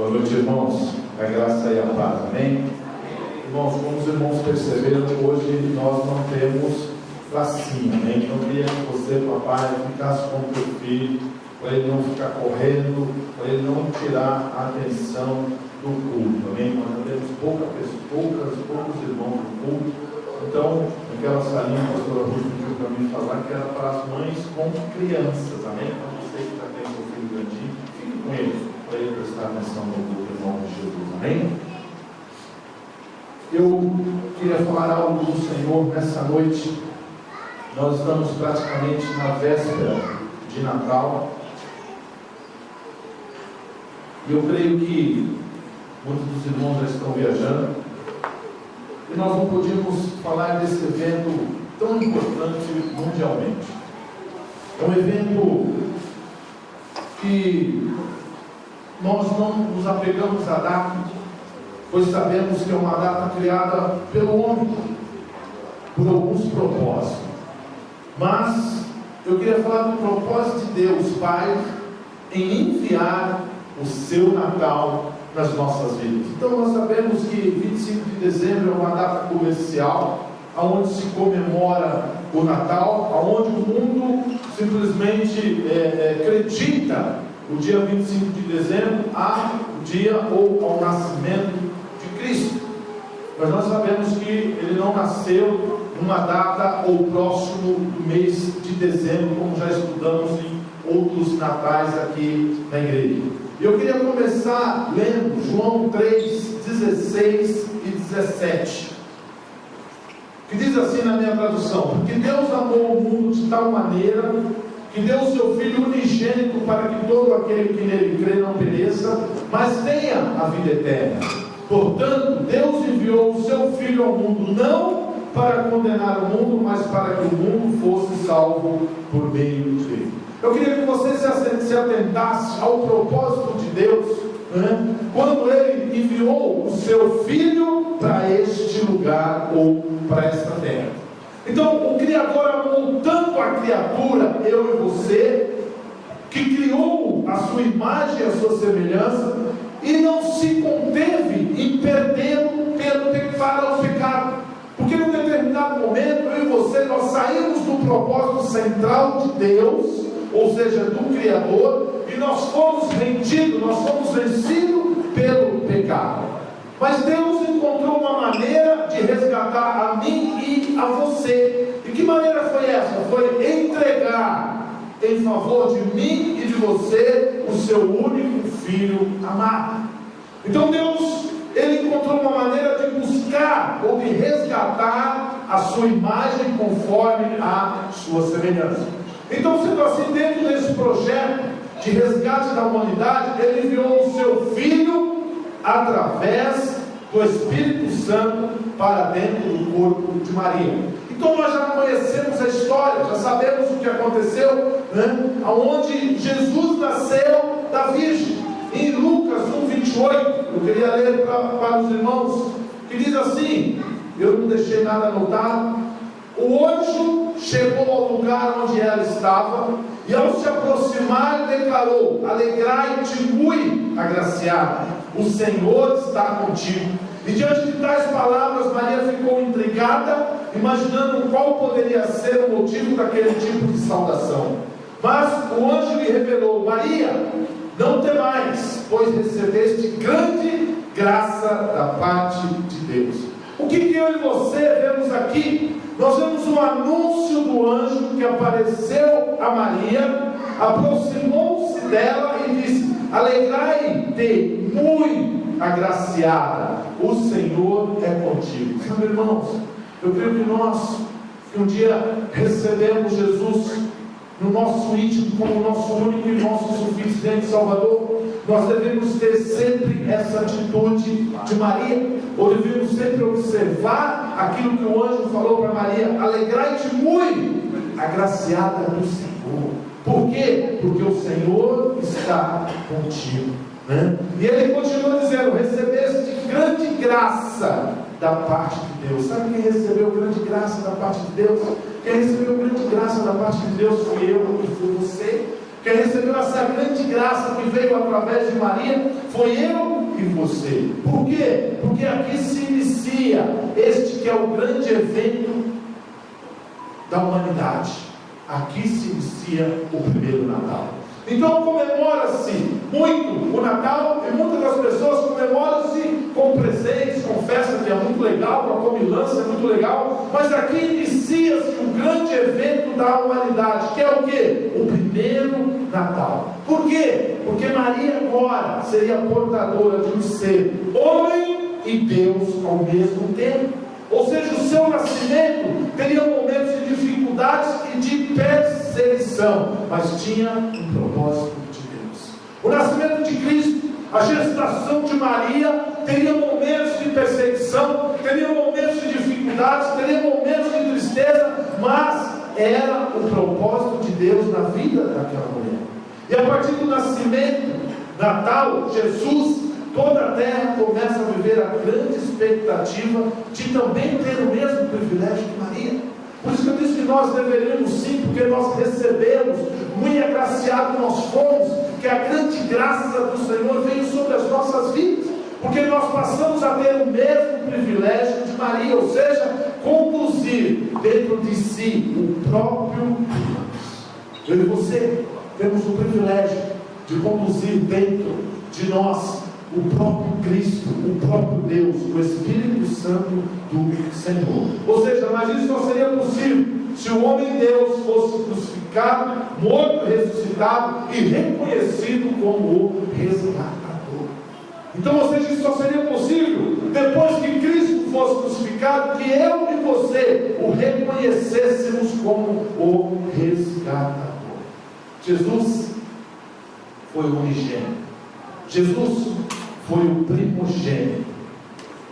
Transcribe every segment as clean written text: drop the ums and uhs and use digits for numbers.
Boa noite, irmãos. A graça e a paz, amém? Irmãos, como os irmãos perceberam, hoje nós não temos pracinha, amém? Não queria que você, papai, ficasse com o teu filho, para ele não ficar correndo, para ele não tirar a atenção do culto, amém? Nós temos poucos irmãos no culto. Então, naquela salinha, a pastora Ruth pediu para mim falar que era para as mães com crianças, amém? Então, você que já tem seu filho grandinho, fique com ele, para ele prestar atenção no culto, em nome de Jesus, amém? Eu queria falar algo do Senhor nessa noite. Nós estamos praticamente na véspera de Natal, e eu creio que muitos dos irmãos já estão viajando, e nós não podíamos falar desse evento tão importante mundialmente. É um evento que nós não nos apegamos à data, pois sabemos que é uma data criada pelo homem, por alguns propósitos. Mas eu queria falar do propósito de Deus Pai em enviar o seu Natal nas nossas vidas. Então nós sabemos que 25 de dezembro é uma data comercial, onde se comemora o Natal, onde o mundo simplesmente acredita o dia 25 de dezembro ao dia ou ao nascimento de Cristo. Mas nós sabemos que ele não nasceu numa data ou próximo do mês de dezembro, como já estudamos em outros natais aqui na igreja. Eu queria começar lendo João 3, 16 e 17, que diz assim na minha tradução: porque Deus amou o mundo de tal maneira que deu o seu Filho unigênito para que todo aquele que nele crê não pereça, mas tenha a vida eterna. Portanto, Deus enviou o seu Filho ao mundo, não para condenar o mundo, mas para que o mundo fosse salvo por meio dele. Eu queria que você se atentasse ao propósito de Deus, né? Quando ele enviou o seu Filho para este lugar ou para esta terra. Então o Criador amou tanto a criatura, eu e você, que criou a sua imagem e a sua semelhança, e não se conteve em perdê-lo para o pecado. Porque num determinado momento, eu e você, nós saímos do propósito central de Deus, ou seja, do Criador, e nós fomos rendidos, nós fomos vencidos pelo pecado. Mas Deus encontrou uma maneira de resgatar a mim e a você. E que maneira foi essa? Foi entregar em favor de mim e de você o seu único Filho amado. Então Deus, ele encontrou uma maneira de buscar ou de resgatar a sua imagem conforme a sua semelhança. Então, sendo assim, dentro desse projeto de resgate da humanidade, ele enviou o seu Filho através do Espírito Santo para dentro do corpo de Maria. Então nós já conhecemos a história, já sabemos o que aconteceu, né? Onde Jesus nasceu da Virgem. Em Lucas 1:28, eu queria ler para os irmãos, que diz assim, eu não deixei nada anotado: o anjo chegou ao lugar onde ela estava, e ao se aproximar declarou: alegrai-te, muito agraciada, o Senhor está contigo. E diante de tais palavras, Maria ficou intrigada, imaginando qual poderia ser o motivo daquele tipo de saudação. Mas o anjo lhe revelou: Maria, não temais, pois recebeste grande graça da parte de Deus. O que eu e você vemos aqui? Nós vemos um anúncio do anjo que apareceu a Maria, aproximou-se dela e disse: alegrai-te, muito agraciada, o Senhor é contigo. Sabe, irmãos, eu creio que nós, que um dia recebemos Jesus no nosso íntimo como nosso único e nosso suficiente Salvador, nós devemos ter sempre essa atitude de Maria, ou devemos sempre observar aquilo que o anjo falou para Maria: alegrai-te, muito agraciada do Senhor. Por quê? Porque o Senhor está contigo, né? E ele continua dizendo: recebeste grande graça da parte de Deus. Sabe quem recebeu grande graça da parte de Deus? Quem recebeu grande graça da parte de Deus fui eu e foi você. Quem recebeu essa grande graça que veio através de Maria foi eu e você. Por quê? Porque aqui se inicia este que é o grande evento da humanidade. Aqui se inicia o primeiro Natal. Então comemora-se muito o Natal, e muitas das pessoas comemoram-se com presentes, com festa, que é muito legal, com a comilança, é muito legal, mas aqui inicia-se o grande evento da humanidade, que é o quê? O primeiro Natal. Por quê? Porque Maria agora seria portadora de um ser homem e Deus ao mesmo tempo. Ou seja, o seu nascimento teria momentos de dificuldades e de perseguição, mas tinha um propósito de Deus. O nascimento de Cristo, a gestação de Maria, teria momentos de perseguição, teria momentos de dificuldades, teria momentos de tristeza, mas era o propósito de Deus na vida daquela mulher. E a partir do nascimento, Natal, Jesus, toda a terra começa a viver a grande expectativa de também ter o mesmo privilégio que Maria. Por isso que eu disse que nós deveríamos sim, porque nós recebemos, muito agraciado nós fomos, que a grande graça do Senhor veio sobre as nossas vidas, porque nós passamos a ter o mesmo privilégio de Maria, ou seja, conduzir dentro de si o próprio Deus. Eu e você temos o privilégio de conduzir dentro de nós o próprio Cristo, o próprio Deus, o Espírito Santo do Senhor. Ou seja, mas isso não seria possível se o homem Deus fosse crucificado, morto, ressuscitado e reconhecido como o resgatador. Então, ou seja, isso só seria possível depois que Cristo fosse crucificado, que eu e você o reconhecêssemos como o resgatador. Jesus foi o unigênito. Jesus foi o primogênito,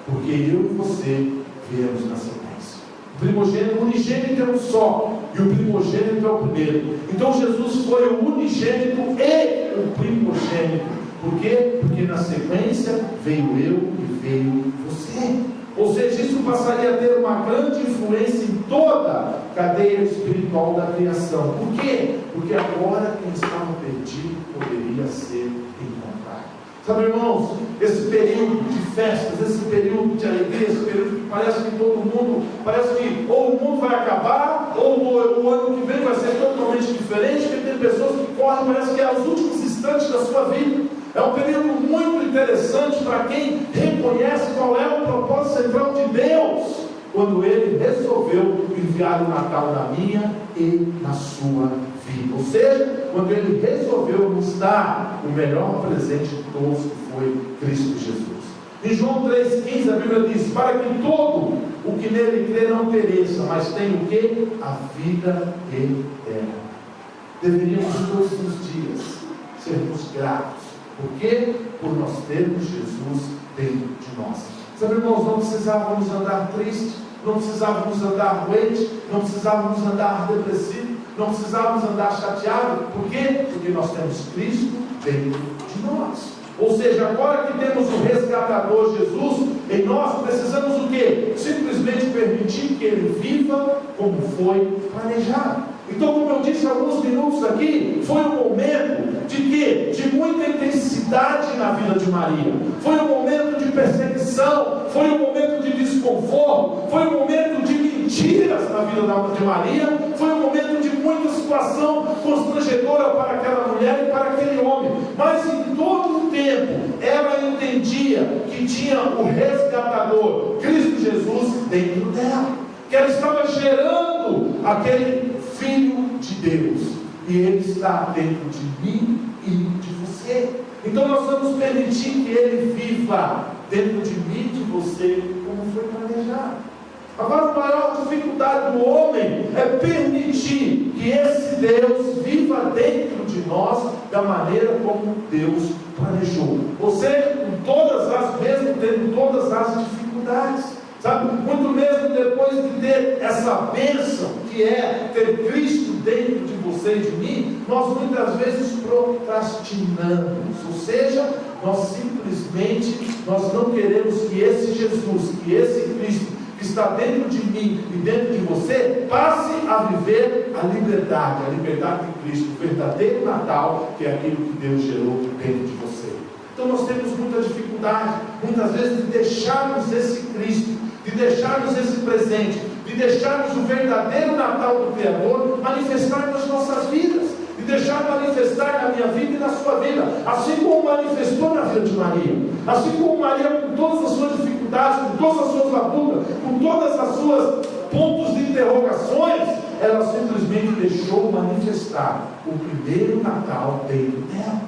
porque eu e você viemos na sequência. O primogênito, o unigênito é um só, e o primogênito é o primeiro. Então Jesus foi o unigênito e o primogênito. Por quê? Porque na sequência veio eu e veio você. Ou seja, isso passaria a ter uma grande influência em toda a cadeia espiritual da criação. Por quê? Porque agora quem estava perdido poderia ser encontrado. Sabe, irmãos, esse período de festas, esse período de alegria, esse período que parece que todo mundo, parece que ou o mundo vai acabar, ou o ano que vem vai ser totalmente diferente, porque tem pessoas que correm, parece que é os últimos instantes da sua vida. É um período muito interessante para quem reconhece qual é o propósito central de Deus, quando Ele resolveu enviar o Natal na minha e na sua vida. Ou seja, quando Ele resolveu nos dar o melhor presente de todos, que foi Cristo Jesus. Em João 3,15 a Bíblia diz: para que todo o que nele crê não pereça, mas tenha o quê? A vida eterna. Deveríamos todos os dias sermos gratos. Por quê? Por nós termos Jesus dentro de nós. Sabe, irmãos, não precisávamos andar tristes, não precisávamos andar doentes, não precisávamos andar depressivos, não precisávamos andar chateados. Por quê? Porque nós temos Cristo dentro de nós. Ou seja, agora que temos o resgatador Jesus em nós, precisamos o quê? Simplesmente permitir que Ele viva como foi planejado. Então, como eu disse há alguns minutos aqui, foi um momento de quê? De muita intensidade na vida de Maria. Foi um momento de perseguição, foi um momento de desconforto, foi um momento de mentiras na vida de Maria, foi um momento de muita situação constrangedora para aquela mulher e para aquele homem. Mas em todo o tempo, ela entendia que tinha o resgatador, Cristo Jesus, dentro dela. Que ela estava gerando aquele Filho de Deus, e Ele está dentro de mim e de você. Então nós vamos permitir que Ele viva dentro de mim e de você, como foi planejado. Agora, a maior dificuldade do homem é permitir que esse Deus viva dentro de nós da maneira como Deus planejou. Ou seja, com todas as, mesmo tendo todas as dificuldades. Sabe, muito mesmo depois de ter essa bênção que é ter Cristo dentro de você e de mim, nós muitas vezes procrastinamos, ou seja, nós simplesmente não queremos que esse Jesus, que esse Cristo que está dentro de mim e dentro de você, passe a viver a liberdade de Cristo, o verdadeiro Natal, que é aquilo que Deus gerou dentro de você. Então nós temos muita dificuldade, muitas vezes, de deixarmos esse Cristo, de deixarmos esse presente, de deixarmos o verdadeiro Natal do Criador manifestar nas nossas vidas, de deixar manifestar na minha vida e na sua vida, assim como manifestou na vida de Maria, assim como Maria, com todas as suas dificuldades, com todas as suas labutas, com todas as suas pontos de interrogações, ela simplesmente deixou manifestar o primeiro Natal dentro dela.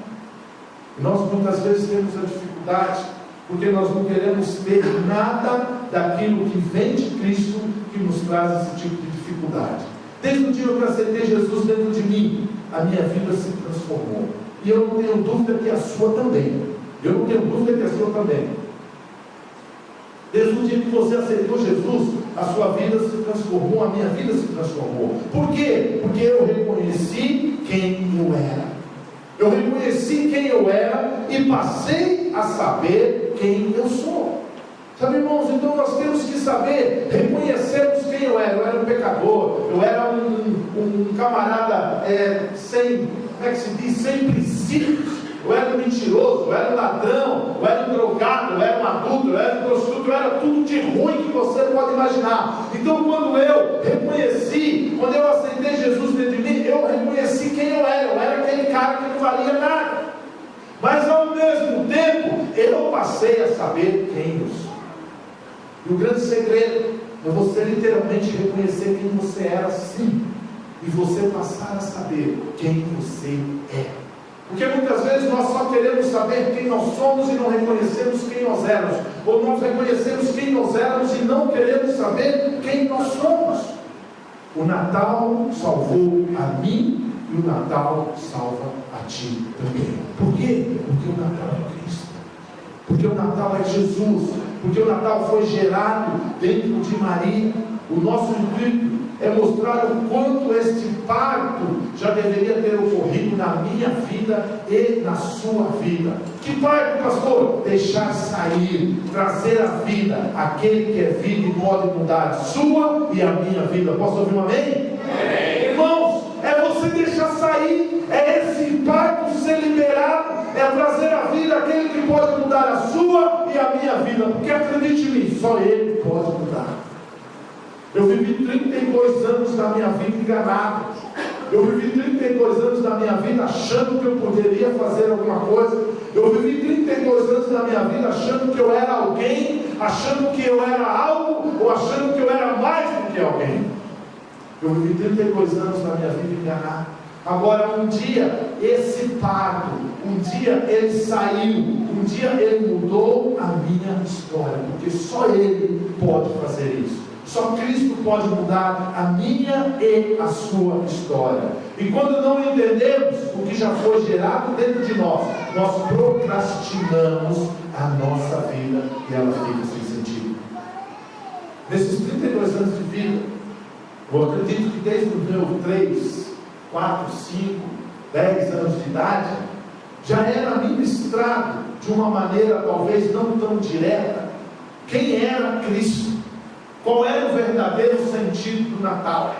E nós muitas vezes temos a dificuldade, porque nós não queremos ter nada daquilo que vem de Cristo, que nos traz esse tipo de dificuldade. Desde o dia que eu aceitei Jesus dentro de mim, a minha vida se transformou. E eu não tenho dúvida que a sua também. Eu não tenho dúvida que a sua também. Desde o dia que você aceitou Jesus, a sua vida se transformou, a minha vida se transformou. Por quê? Porque eu reconheci quem eu era. Eu reconheci quem eu era e passei a saber quem eu sou. Sabe, irmãos, então nós temos que saber, reconhecermos quem eu era. Eu era um pecador, eu era um camarada sem, como é que se diz, sem princípios. Eu era um mentiroso, eu era um ladrão, eu era um drogado, eu era um adulto, eu era um prostituto, eu era tudo de ruim que você pode imaginar. Então quando eu reconheci, quando eu aceitei Jesus dentro de mim, eu reconheci quem eu era aquele cara que não valia nada. Mas ao mesmo tempo, eu passei a saber quem eu sou. E o grande segredo é você literalmente reconhecer quem você era sim, e você passar a saber quem você é. Porque muitas vezes nós só queremos saber quem nós somos e não reconhecemos quem nós éramos, ou nós reconhecemos quem nós éramos e não queremos saber quem nós somos. O Natal salvou a mim e o Natal salva a ti também. Por quê? Porque o Natal é Cristo, porque o Natal é Jesus, porque o Natal foi gerado dentro de Maria. O nosso intuito é mostrar o quanto este parto já deveria ter ocorrido na minha vida e na sua vida. Que parto, pastor? Deixar sair, trazer a vida, aquele que é vida e pode mudar a sua e a minha vida. Posso ouvir um amém? Amém. Irmãos, é você deixar sair, é esse parto ser liberado, é trazer a vida, aquele que pode mudar a sua e a minha vida. Porque acredite em mim, só Ele pode mudar. Eu vivi 32 anos da minha vida enganado. Eu vivi 32 anos da minha vida achando que eu poderia fazer alguma coisa. Eu vivi 32 anos da minha vida achando que eu era alguém, achando que eu era algo, ou achando que eu era mais do que alguém. Eu vivi 32 anos da minha vida enganado. Agora, um dia, esse parto, um dia ele saiu, um dia ele mudou a minha história, porque só Ele pode fazer isso. Só Cristo pode mudar a minha e a sua história. E quando não entendemos o que já foi gerado dentro de nós, nós procrastinamos a nossa vida e ela fica sem sentido. Nesses 32 anos de vida, eu acredito que desde os meus 3, 4, 5, 10 anos de idade, já era ministrado de uma maneira talvez não tão direta quem era Cristo. Qual era o verdadeiro sentido do Natal?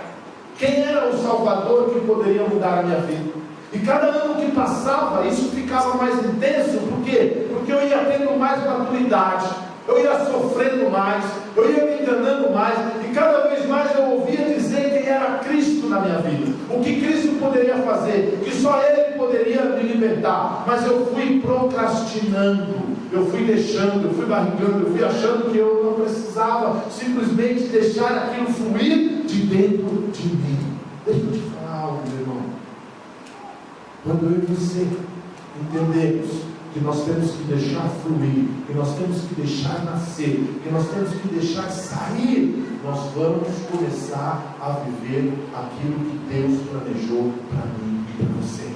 Quem era o Salvador que poderia mudar a minha vida? E cada ano que passava, isso ficava mais intenso. Por quê? Porque eu ia tendo mais maturidade, eu ia sofrendo mais, eu ia me enganando mais, e cada vez mais eu ouvia dizer quem era Cristo na minha vida, o que Cristo poderia fazer, que só Ele poderia me libertar. Mas eu fui procrastinando, eu fui deixando, eu fui barrigando, eu fui achando que eu não precisava simplesmente deixar aquilo fluir de dentro de mim. Deixa eu te falar algo, meu irmão. Quando eu e você entendemos que nós temos que deixar fluir, que nós temos que deixar nascer, que nós temos que deixar sair, nós vamos começar a viver aquilo que Deus planejou para mim e para você.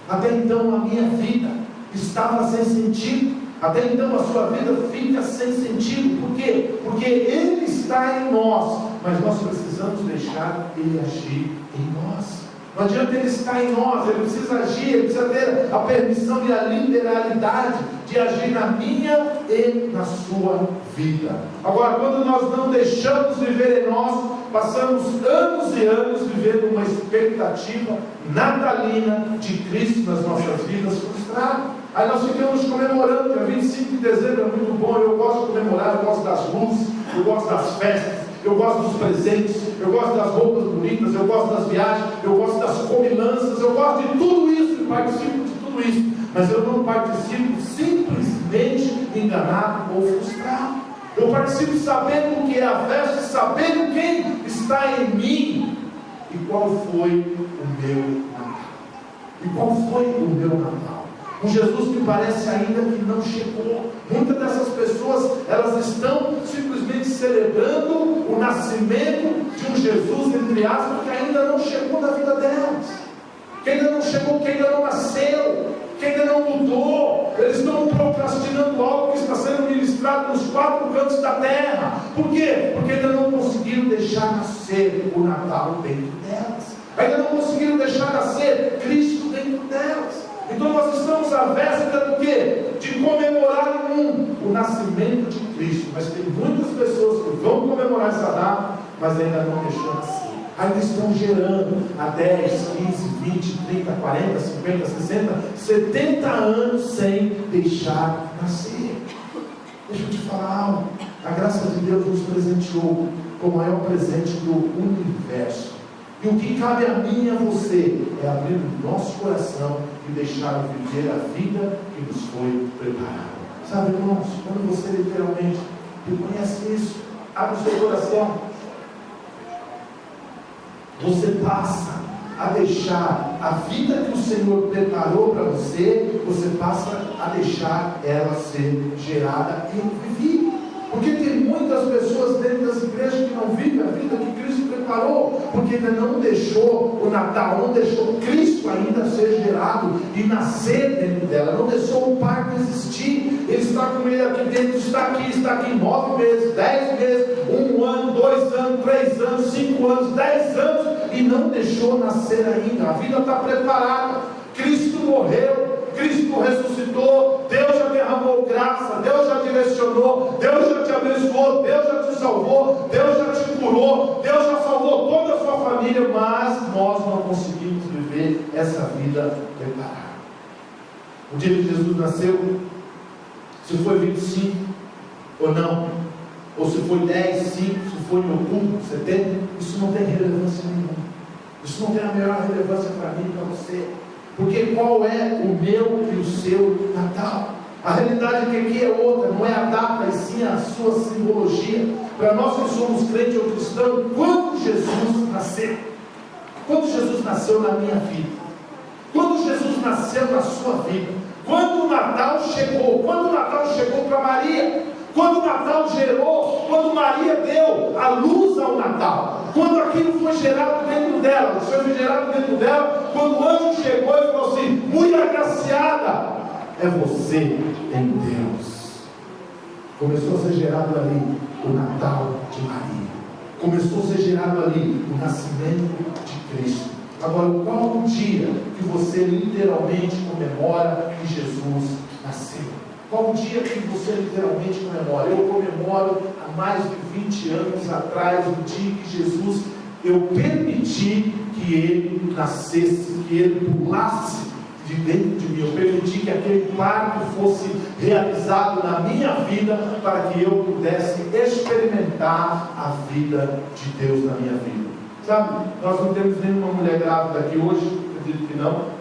Até então a minha vida estava sem sentido. Até então a sua vida fica sem sentido. Por quê? Porque Ele está em nós, mas nós precisamos deixar Ele agir em nós. Não adianta Ele estar em nós, Ele precisa agir, Ele precisa ter a permissão e a liberalidade de agir na minha e na sua vida. Agora, quando nós não deixamos viver em nós, passamos anos e anos vivendo uma expectativa natalina de Cristo nas nossas vidas frustrada. Aí nós ficamos comemorando, dia 25 de dezembro é muito bom, eu gosto de comemorar, eu gosto das luzes, eu gosto das festas, eu gosto dos presentes, eu gosto das roupas bonitas, eu gosto das viagens, eu gosto das comilanças, eu gosto de tudo isso, eu participo de tudo isso, mas eu não participo simplesmente enganado ou frustrado. Eu participo sabendo o que é a festa, sabendo quem está em mim e qual foi o meu Natal. E qual foi o meu Natal? Um Jesus que parece ainda que não chegou. Muitas dessas pessoas, elas estão simplesmente celebrando o nascimento de um Jesus, entre aspas, que ainda não chegou na vida delas, que ainda não chegou, que ainda não nasceu, que ainda não mudou. Eles estão procrastinando algo que está sendo ministrado nos 4 cantos da terra. Por quê? Porque ainda não conseguiram deixar nascer o Natal dentro delas, ainda não conseguiram deixar nascer Cristo dentro delas. Então nós estamos à véspera do quê? De comemorar o nascimento de Cristo. Mas tem muitas pessoas que vão comemorar essa data, mas ainda não deixou nascer. Ainda estão gerando há 10, 15, 20, 30, 40, 50, 60, 70 anos sem deixar nascer. Deixa eu te falar algo. A graça de Deus nos presenteou com o maior presente do universo. E o que cabe a mim e a você é abrir o nosso coração e deixar viver a vida que nos foi preparada. Sabe, irmãos, quando você literalmente reconhece isso, abre o seu coração, você passa a deixar a vida que o Senhor preparou para você, você passa a deixar ela ser gerada e vivida. Porque tem muitas pessoas dentro das igrejas que não vivem a vida que Cristo preparou, porque ainda não deixou o Natal, não deixou Cristo ainda ser gerado e nascer dentro dela, não deixou o parto existir. Ele está com ele aqui dentro, está aqui 9 meses, 10 meses, 1 ano, 2 anos, 3 anos, 5 anos, 10 anos, e não deixou nascer ainda. A vida está preparada. Cristo morreu, Cristo ressuscitou, Deus já derramou graça, Deus já direcionou, Deus já te abençoou, Deus já te salvou, Deus já te curou, Deus já salvou toda a sua família, mas nós não conseguimos viver essa vida preparada. O dia que Jesus nasceu, se foi 25 ou não, ou se foi 10, 5, se foi em outubro, setembro, isso não tem relevância nenhuma. Isso não tem a menor relevância para mim e para você. Porque qual é o meu e o seu Natal? A realidade aqui é outra, não é a data, e sim a sua simbologia. Para nós que somos crentes ou cristãos, quando Jesus nasceu? Quando Jesus nasceu na minha vida? Quando Jesus nasceu na sua vida? Quando o Natal chegou? Quando o Natal chegou para Maria? Quando o Natal gerou, quando Maria deu a luz ao Natal, quando aquilo foi gerado dentro dela, foi gerado dentro dela, quando o anjo chegou e falou assim: muito agraciada é você em Deus. Começou a ser gerado ali o Natal de Maria, começou a ser gerado ali o nascimento de Cristo. Agora, qual o dia que você literalmente comemora que Jesus nasceu? Qual o dia que você literalmente comemora? Eu comemoro há mais de 20 anos atrás, o dia que Jesus, eu permiti que Ele nascesse, que Ele pulasse de dentro de mim. Eu permiti que aquele parto fosse realizado na minha vida, para que eu pudesse experimentar a vida de Deus na minha vida. Sabe, nós não temos nenhuma mulher grávida aqui hoje, acredito que não,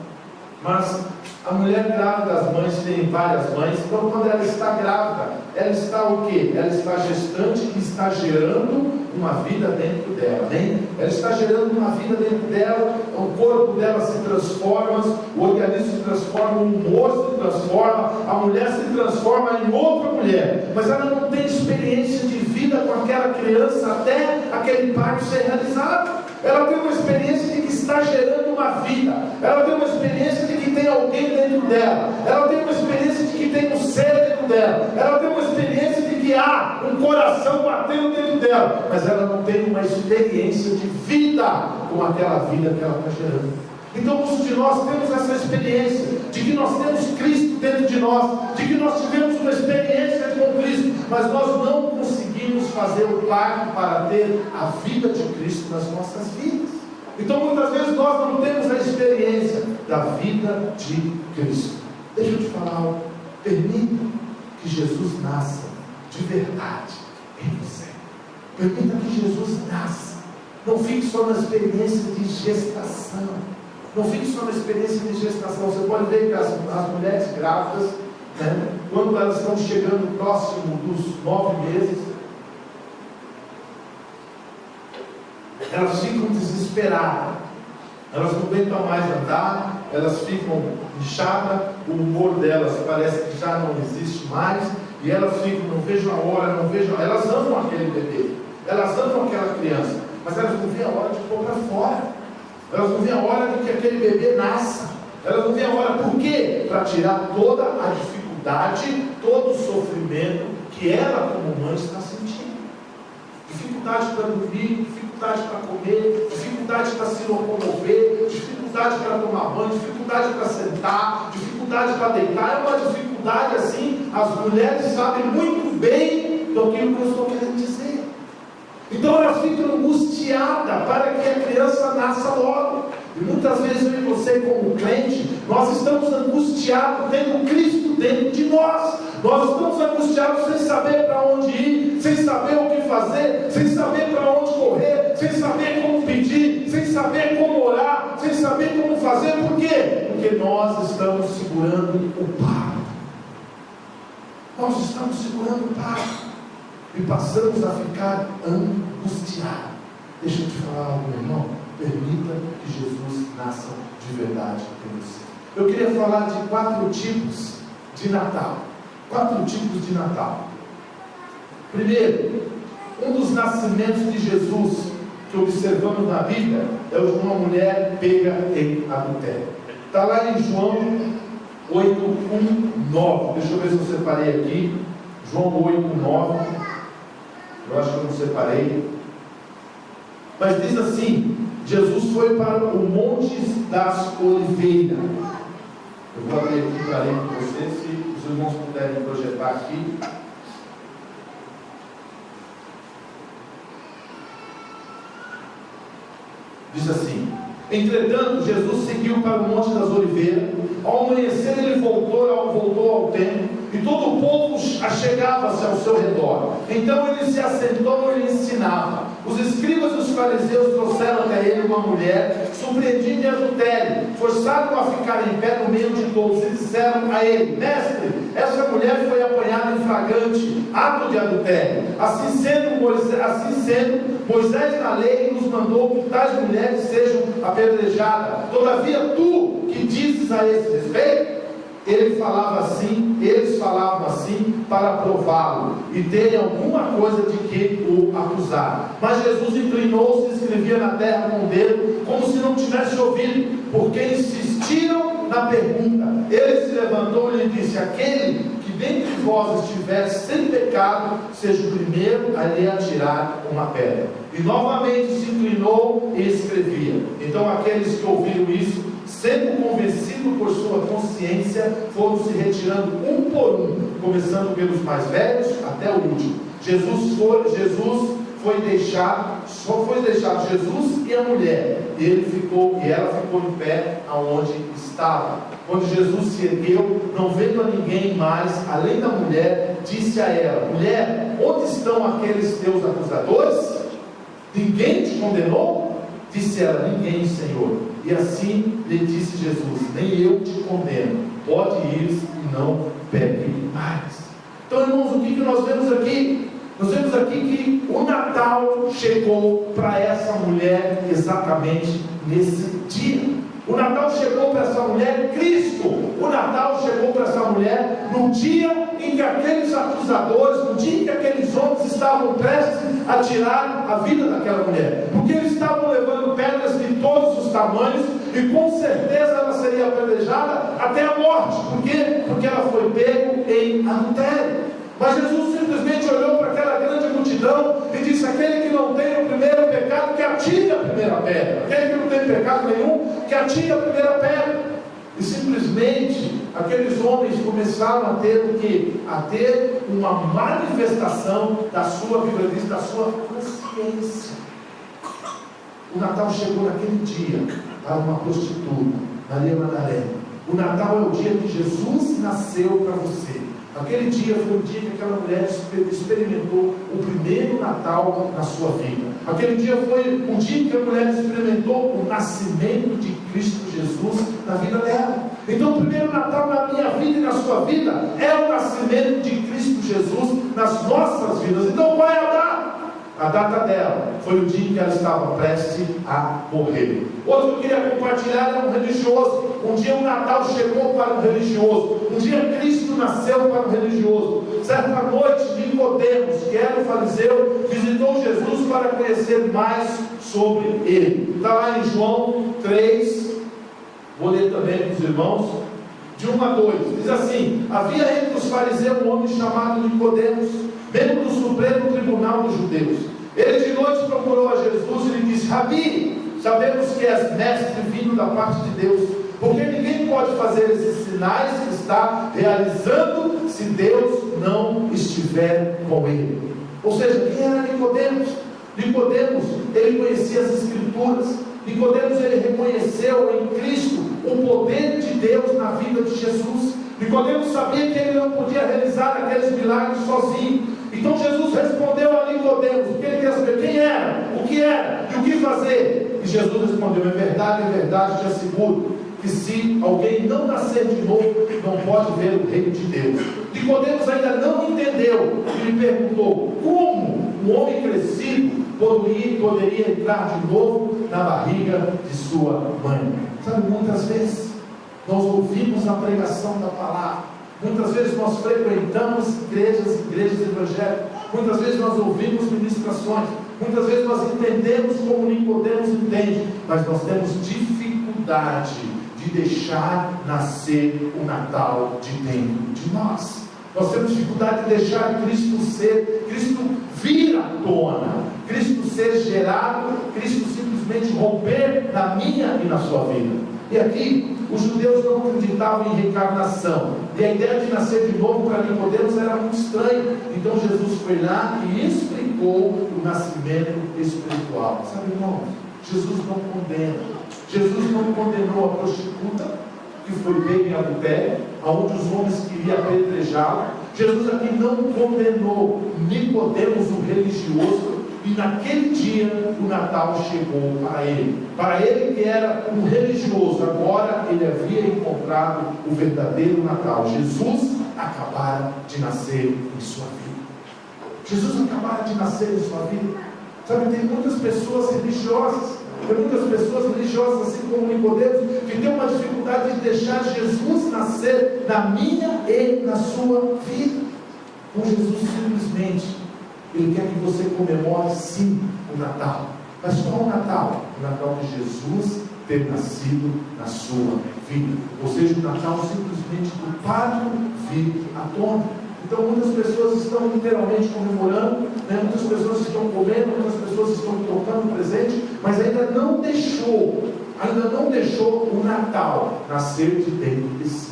mas a mulher grávida, as mães têm várias mães, então quando ela está grávida, ela está o quê? Ela está gestante e está gerando uma vida dentro dela, né? Ela está gerando uma vida dentro dela, o corpo dela se transforma, o organismo se transforma, o humor se transforma, a mulher se transforma em outra mulher, mas ela não tem experiência de vida com aquela criança até aquele parto ser realizado. Ela tem uma experiência de que está gerando uma vida, ela tem uma experiência de que tem alguém dentro dela, ela tem uma experiência de que tem um ser dentro dela, ela tem uma experiência de que há um coração batendo dentro dela, mas ela não tem uma experiência de vida com aquela vida que ela está gerando. Então muitos de nós temos essa experiência de que nós temos Cristo dentro de nós, de que nós tivemos uma experiência com Cristo, mas nós não conseguimos fazer o parto para ter a vida de Cristo nas nossas vidas. Então muitas vezes nós não temos a experiência da vida de Cristo. Deixa eu te falar algo. Permita que Jesus nasça de verdade em você. Permita que Jesus nasça. Não fique só na experiência de gestação. Não fique só na experiência de gestação. Você pode ver que as mulheres grávidas, né, quando elas estão chegando próximo dos 9 meses, elas ficam desesperadas. Elas não aguentam mais andar, elas ficam inchadas, o humor delas parece que já não existe mais, e elas ficam, não vejo a hora, elas amam aquele bebê, elas amam aquela criança, mas elas não veem a hora de pôr para fora, elas não veem a hora de que aquele bebê nasça, elas não veem a hora, por quê? Para tirar toda a dificuldade, todo o sofrimento que ela como mãe está sentindo. Dificuldade para dormir, dificuldade para comer, dificuldade para se locomover, dificuldade para tomar banho, dificuldade para sentar, dificuldade para deitar. É uma dificuldade assim, as mulheres sabem muito bem do que eu estou querendo dizer. Então elas ficam angustiadas para que a criança nasça logo. E muitas vezes eu e você, como crente, nós estamos angustiados tendo Cristo dentro de nós. Nós estamos angustiados sem saber para onde ir, sem saber o que fazer, sem saber para onde correr, sem saber como pedir, sem saber como orar, sem saber como fazer. Por quê? Porque nós estamos segurando o parto. Nós estamos segurando o parto e passamos a ficar angustiados. Deixa eu te falar algo, meu irmão. Permita que Jesus nasça de verdade em você. Eu queria falar de 4 tipos de Natal. 4 tipos de Natal. Primeiro, um dos nascimentos de Jesus que observamos na Bíblia é o de uma mulher pega em adultério. Está lá em João 8:1-9. Deixa eu ver se eu separei aqui. João 8:9. Eu acho que eu não separei. Mas diz assim: Jesus foi para o Monte das Oliveiras. Eu vou abrir aqui para ler com vocês, se os irmãos puderem projetar aqui. Diz assim: entretanto, Jesus seguiu para o Monte das Oliveiras. Ao amanhecer, ele voltou ao templo, e todo o povo achegava-se ao seu redor. Então ele se assentou e lhe ensinava. Os escribas e os fariseus trouxeram até ele uma mulher surpreendida em adultério, forçaram-a a ficar em pé no meio de todos, e disseram a ele: mestre, essa mulher foi apanhada em flagrante ato de adultério. Assim sendo, Moisés na lei nos mandou que tais mulheres sejam apedrejadas. Todavia tu, que dizes a esse respeito? Eles falavam assim para prová-lo e terem alguma coisa de que o acusar. Mas Jesus inclinou-se e escrevia na terra com o dedo, como se não tivesse ouvido, porque insistiram na pergunta. Ele se levantou e lhe disse: aquele que dentre vós estiver sem pecado, seja o primeiro a lhe atirar uma pedra. E novamente se inclinou e escrevia. Então aqueles que ouviram isso, sendo convencidos por sua consciência, foram se retirando um por um, começando pelos mais velhos até o último. Só foi deixado Jesus e a mulher, e ela ficou em pé aonde estava. Quando Jesus se ergueu, não vendo a ninguém mais, além da mulher, disse a ela: mulher, onde estão aqueles teus acusadores? Ninguém te condenou? Disse ela: ninguém, Senhor. E assim lhe disse Jesus: nem eu te condeno, pode ir e não peque mais. Então, irmãos, o que nós vemos aqui? Nós vemos aqui que o Natal chegou para essa mulher exatamente nesse dia. O Natal chegou para essa mulher Cristo. O Natal chegou para essa mulher no dia em que aqueles acusadores, no dia em que aqueles homens estavam prestes a tirar a vida daquela mulher, porque eles estavam levando pedras de todos os tamanhos, e com certeza ela seria apedrejada até a morte. Por quê? Porque ela foi pega em adultério. Mas Jesus simplesmente olhou para aquela grande multidão e disse: aquele que não tem o primeiro pecado, que atire a primeira pedra. Aquele que não tem pecado nenhum, que atire a primeira pedra. E simplesmente aqueles homens começaram a ter uma manifestação da sua, Bíblia diz, da sua consciência. O Natal chegou naquele dia para uma prostituta, Maria Madalena, O Natal é o dia que Jesus nasceu para você. Aquele dia foi o dia que aquela mulher experimentou o primeiro Natal na sua vida. Aquele dia foi o dia que a mulher experimentou o nascimento de Cristo Jesus na vida dela. Então o primeiro Natal na minha vida e na sua vida é o nascimento de Cristo Jesus nas nossas vidas. Então qual é a data? A data dela foi o dia que ela estava prestes a morrer. Outro que eu queria compartilhar era um religioso. Um dia o Natal chegou para um religioso. Um dia Cristo nasceu para um religioso. Certa noite, Nicodemos, que era um fariseu, visitou Jesus para conhecer mais sobre ele. Está lá em João 3, vou ler também para os irmãos, de 1 a 2. Diz assim: havia entre os fariseus um homem chamado Nicodemos, membro do Supremo Tribunal dos Judeus. Ele de noite procurou a Jesus e lhe disse: Rabi, sabemos que és mestre vindo da parte de Deus, porque ninguém pode fazer esses sinais que está realizando se Deus não estiver com ele. Ou seja, quem era Nicodemos? Nicodemos, ele conhecia as Escrituras. Nicodemos, ele reconheceu em Cristo o poder de Deus na vida de Jesus. Nicodemos sabia que ele não podia realizar aqueles milagres sozinho. Então Jesus respondeu a Nicodemos, porque ele quer saber quem era, o que era e o que fazer. E Jesus respondeu: em verdade, te asseguro que se alguém não nascer de novo, não pode ver o reino de Deus. Nicodemos ainda não entendeu e lhe perguntou: como um homem crescido poderia entrar de novo na barriga de sua mãe? Sabe, muitas vezes nós ouvimos a pregação da palavra. Muitas vezes nós frequentamos igrejas evangélicas. Muitas vezes nós ouvimos ministrações. Muitas vezes nós entendemos como Nicodemos entende. Mas nós temos dificuldade de deixar nascer o Natal de dentro de nós. Nós temos dificuldade de deixar Cristo vir à tona, Cristo ser gerado, Cristo simplesmente romper na minha e na sua vida. E aqui, os judeus não acreditavam em reencarnação, e a ideia de nascer de novo para Nicodemos era muito estranha. Então Jesus foi lá e explicou o nascimento espiritual. Sabe, irmãos, Jesus não condena. Jesus não condenou a prostituta que foi pega em adultério, aonde os homens queriam apedrejá-la. Jesus aqui não condenou Nicodemos, o religioso. E naquele dia o Natal chegou para ele. Para ele que era um religioso, agora ele havia encontrado o verdadeiro Natal. Jesus acabara de nascer em sua vida. Jesus acabara de nascer em sua vida. Sabe, tem muitas pessoas religiosas, assim como Nicodemos, que tem uma dificuldade de deixar Jesus nascer na minha e na sua vida. Com Jesus simplesmente Ele quer que você comemore sim o Natal. Mas qual o Natal? O Natal de Jesus ter nascido na sua vida. Ou seja, o Natal simplesmente do Pátrio vir à tona. Então muitas pessoas estão literalmente comemorando, né? Muitas pessoas estão comendo, muitas pessoas estão trocando presente, mas ainda não deixou o Natal nascer de dentro de si.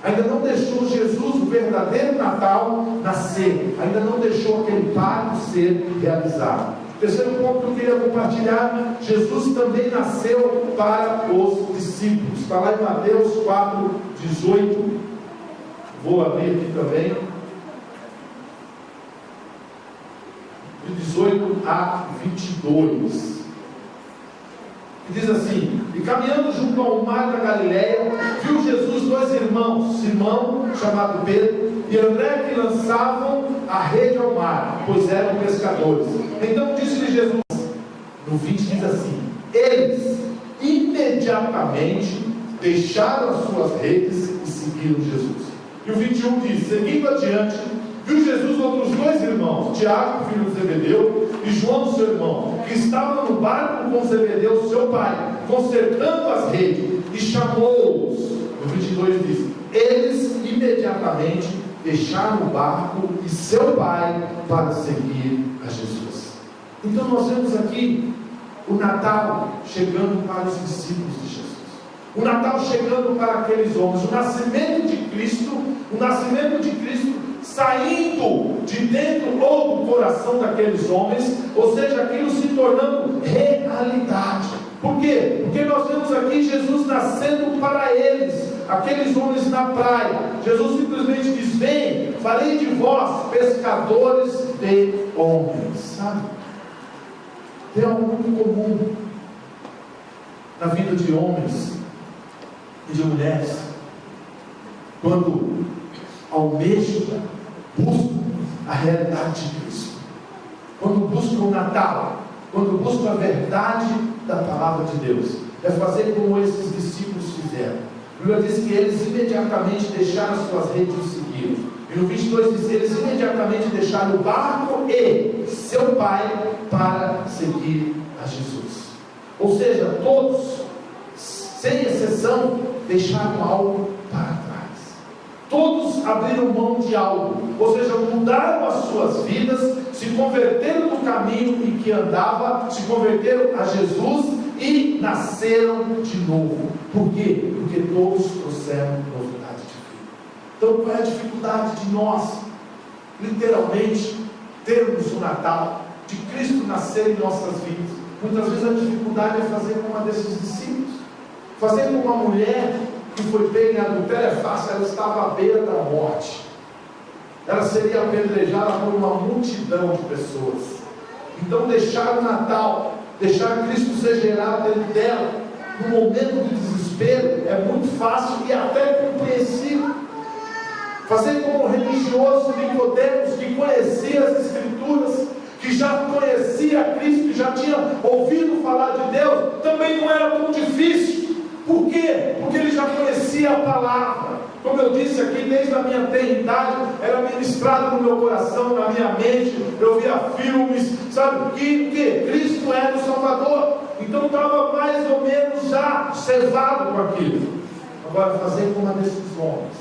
Ainda não deixou Jesus, o verdadeiro Natal, nascer. Ainda não deixou aquele pacto ser realizado. Terceiro ponto que eu queria compartilhar: Jesus também nasceu para os discípulos. Está lá em Mateus 4:18. Vou abrir aqui também. De 18 a 22. Que diz assim: e caminhando junto ao mar da Galileia, viu Jesus dois irmãos, Simão, chamado Pedro, e André, que lançavam a rede ao mar, pois eram pescadores. Então disse-lhe Jesus, no 20 diz assim: eles imediatamente deixaram as suas redes e seguiram Jesus. E o 21 diz: seguindo adiante, viu Jesus outros dois irmãos, Tiago, filho de Zebedeu, e João, seu irmão, que estavam no barco com Zebedeu, seu pai, consertando as redes, e chamou-os. O 22 diz: eles imediatamente deixaram o barco e seu pai para seguir a Jesus. Então nós vemos aqui o Natal chegando para os discípulos de Jesus, o Natal chegando para aqueles homens, o nascimento de Cristo saindo de dentro ou do coração daqueles homens, ou seja, aquilo se tornando realidade. Por quê? Porque nós vemos aqui Jesus nascendo para eles, aqueles homens na praia. Jesus simplesmente diz: vem, farei de vós pescadores de homens. Sabe? Tem algo muito comum na vida de homens e de mulheres, quando almejam, buscam a realidade de Cristo, quando buscam o Natal, quando buscam a verdade da palavra de Deus, é fazer como esses discípulos fizeram. A Bíblia diz que eles imediatamente deixaram as suas redes e seguiram. E no 22 diz: eles imediatamente deixaram o barco e seu pai para seguir a Jesus. Ou seja, todos, sem exceção, deixaram algo para trás. Todos abriram mão de algo, ou seja, mudaram as suas vidas, se converteram do caminho em que andava, se converteram a Jesus e nasceram de novo. Por quê? Porque todos trouxeram novidade de vida. Então, qual é a dificuldade de nós, literalmente, termos o Natal, de Cristo nascer em nossas vidas? Muitas vezes a dificuldade é fazer como uma desses discípulos, fazer como uma mulher que foi pega em adultério. É fácil, ela estava à beira da morte, ela seria apedrejada por uma multidão de pessoas. Então deixar o Natal, deixar Cristo ser gerado dentro dela, no momento de desespero, é muito fácil e até compreensível. Fazer como o religioso Nicodemos, que conhecia as Escrituras, que já conhecia Cristo, que já tinha ouvido falar de Deus, também não era tão difícil. Por quê? Porque ele já conhecia a palavra. Como eu disse aqui, desde a minha tenridade, era ministrado no meu coração, na minha mente. Eu via filmes, sabe, que Cristo era o Salvador. Então estava mais ou menos já cevado com aquilo. Agora, fazer como uma desses homens,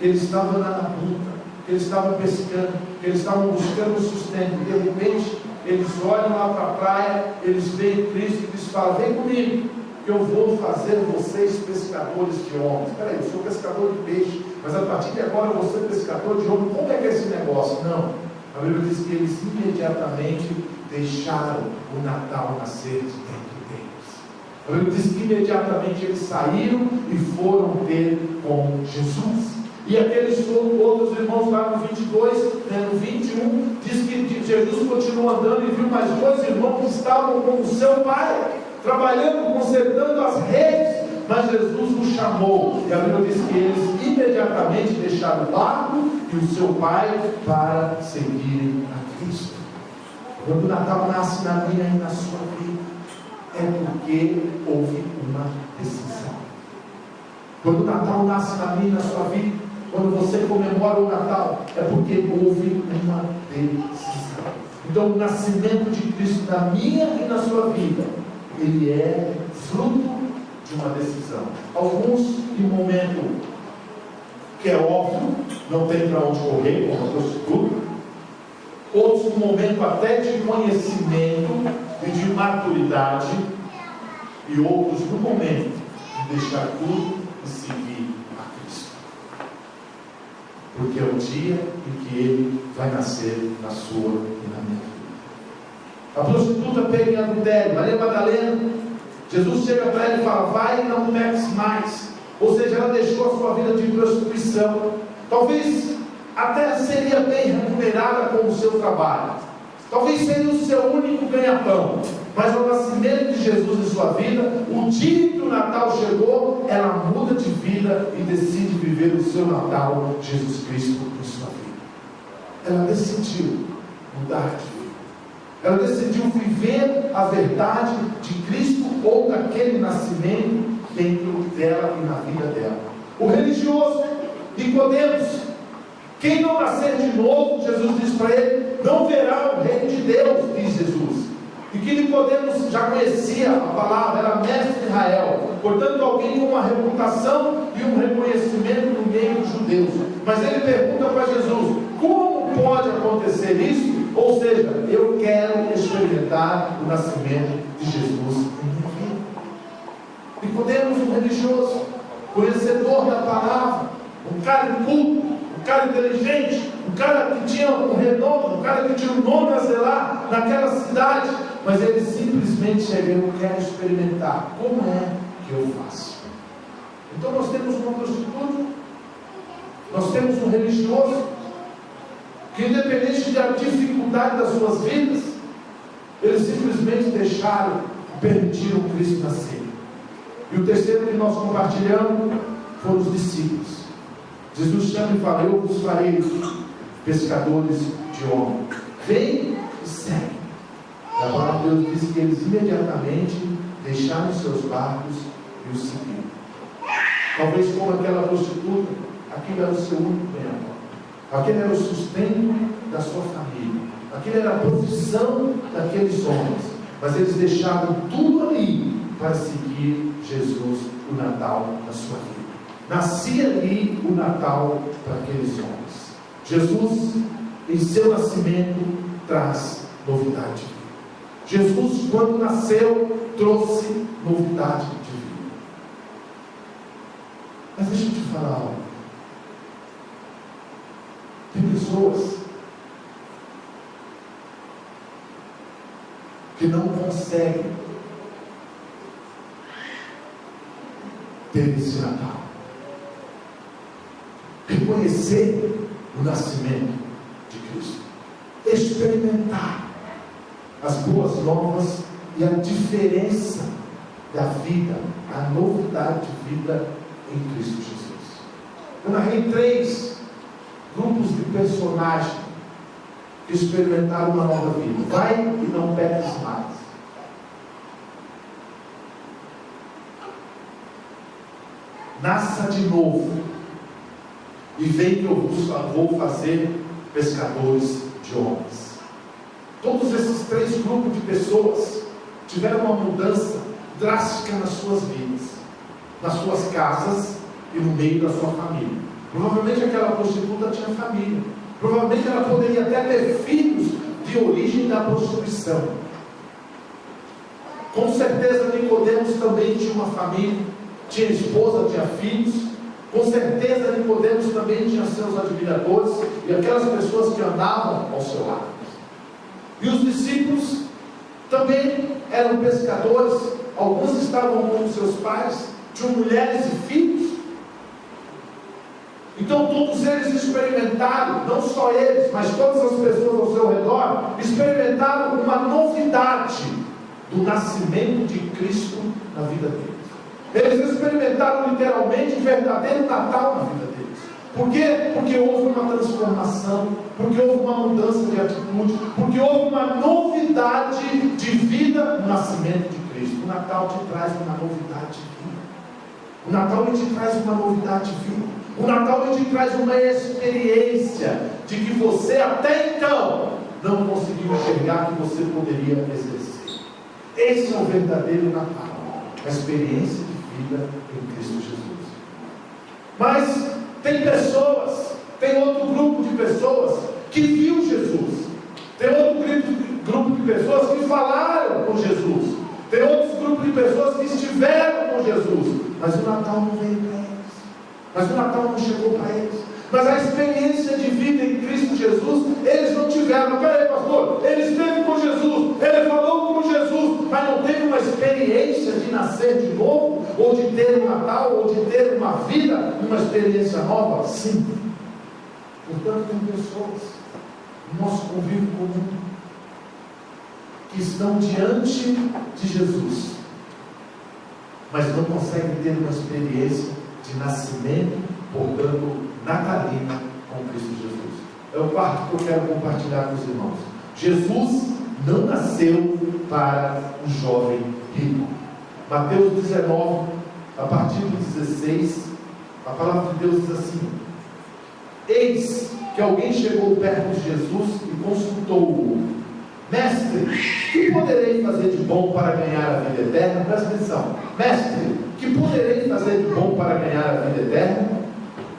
eles estavam na luta, eles estavam pescando, eles estavam buscando sustento, e de repente eles olham lá para a praia, eles veem Cristo e eles falam: vem comigo, que eu vou fazer vocês pescadores de homens. Espera aí, eu sou pescador de peixe, mas a partir de agora eu vou ser pescador de homens. Como é que é esse negócio? Não, a Bíblia diz que eles imediatamente deixaram o Natal nascer de dentro deles. A Bíblia diz que imediatamente eles saíram e foram ter com Jesus. E aqueles outros irmãos lá no 22, no 21, diz que Jesus continuou andando e viu mais dois irmãos que estavam com o seu pai, trabalhando, consertando as redes, mas Jesus os chamou, e a Bíblia diz que eles imediatamente deixaram o barco e o seu pai para seguirem a Cristo. Quando o Natal nasce na minha e na sua vida, é porque houve uma decisão. Quando o Natal nasce na minha e na sua vida, quando você comemora o Natal, é porque houve uma decisão. Então, o nascimento de Cristo na minha e na sua vida, ele é fruto de uma decisão. Alguns em um momento que é óbvio, não tem para onde correr, como eu trouxe tudo. Outros no momento até de conhecimento e de maturidade, e outros no momento de deixar tudo e seguir a Cristo, porque é o dia em que Ele vai nascer na sua e na minha vida. A prostituta pega em adultério, Maria Madalena, Jesus chega para ela e fala: vai e não peques mais. Ou seja, ela deixou a sua vida de prostituição. Talvez até seria bem remunerada com o seu trabalho, talvez seria o seu único ganha-pão, mas ao nascimento de Jesus em sua vida, o dia que o Natal chegou, ela muda de vida e decide viver o seu Natal, Jesus Cristo, em sua vida. Ela decidiu mudar de vida, ela decidiu viver a verdade de Cristo ou daquele nascimento dentro dela e na vida dela. O religioso Nicodemos, quem não nascer de novo, Jesus diz para ele, não verá o reino de Deus, diz Jesus. E que Nicodemos já conhecia a palavra, era mestre de Israel, portanto alguém com uma reputação e um reconhecimento no meio dos judeus. Mas ele pergunta para Jesus: como pode acontecer isso? Ou seja, eu quero experimentar o nascimento de Jesus em minha vida. Nicodemos, um religioso, conhecedor da palavra, um cara culto, um cara inteligente, um cara que tinha um renome, um cara que tinha um nome a zelar naquela cidade, mas ele simplesmente chega: eu quero experimentar, como é que eu faço? Então nós temos uma prostituta, nós temos um religioso, que independente da dificuldade das suas vidas, eles simplesmente deixaram, permitiram Cristo nascer. E o terceiro que nós compartilhamos foram os discípulos. Jesus chama e fala: eu vos farei pescadores de homens. Vem e segue. A palavra de Deus diz que eles imediatamente deixaram seus barcos e os seguiram. Talvez como aquela prostituta, aquilo era o seu único bem-amor. Aquele era o sustento da sua família. Aquilo era a profissão daqueles homens. Mas eles deixaram tudo ali para seguir Jesus, o Natal da sua vida. Nascia ali o Natal para aqueles homens. Jesus, em seu nascimento, traz novidade de vida. Jesus, quando nasceu, trouxe novidade de vida. Mas deixa eu te falar algo. Tem pessoas que não conseguem ter esse Natal, reconhecer o nascimento de Cristo, experimentar as boas novas e a diferença da vida, a novidade de vida em Cristo Jesus. Eu narrei 3 grupos de personagens que experimentaram uma nova vida. Vai e não peques mais. Nasça de novo e vem que eu vou fazer pescadores de homens. Todos esses 3 grupos de pessoas tiveram uma mudança drástica nas suas vidas, nas suas casas e no meio da sua família. Provavelmente aquela prostituta tinha família. Provavelmente ela poderia até ter filhos de origem da prostituição. Com certeza Nicodemos também tinha uma família, tinha esposa, tinha filhos. Com certeza Nicodemos também tinha seus admiradores e aquelas pessoas que andavam ao seu lado. E os discípulos também eram pescadores. Alguns estavam com seus pais, tinham mulheres e filhos. Então todos eles experimentaram, não só eles, mas todas as pessoas ao seu redor, experimentaram uma novidade do nascimento de Cristo na vida deles. Eles experimentaram literalmente o verdadeiro Natal na vida deles. Por quê? Porque houve uma transformação, porque houve uma mudança de atitude, porque houve uma novidade de vida no nascimento de Cristo. O Natal te traz uma novidade de vida. O Natal te traz uma novidade de vida. O Natal te traz uma experiência de que você até então não conseguiu enxergar que você poderia exercer. Esse é o verdadeiro Natal, a experiência de vida em Cristo Jesus. Mas tem pessoas, tem outro grupo de pessoas que viu Jesus, tem outro grupo de pessoas que falaram com Jesus, tem outros grupos de pessoas que estiveram com Jesus, mas o Natal não veio para eles. Mas o Natal não chegou para eles. Mas a experiência de vida em Cristo Jesus, eles não tiveram. Mas peraí, pastor, ele esteve com Jesus, ele falou com Jesus, mas não teve uma experiência de nascer de novo, ou de ter um Natal, ou de ter uma vida, uma experiência nova? Sim. Portanto, tem pessoas no nosso convívio comum que estão diante de Jesus, mas não conseguem ter uma experiência de nascimento, portanto, natalina com Cristo Jesus. É o quarto que eu quero compartilhar com os irmãos. Jesus não nasceu para um jovem rico. Mateus 19, a partir do 16, a palavra de Deus diz assim: eis que alguém chegou perto de Jesus e consultou-o: mestre, que poderei fazer de bom para ganhar a vida eterna? Presta atenção. Mestre, que poderei fazer de bom para ganhar a vida eterna?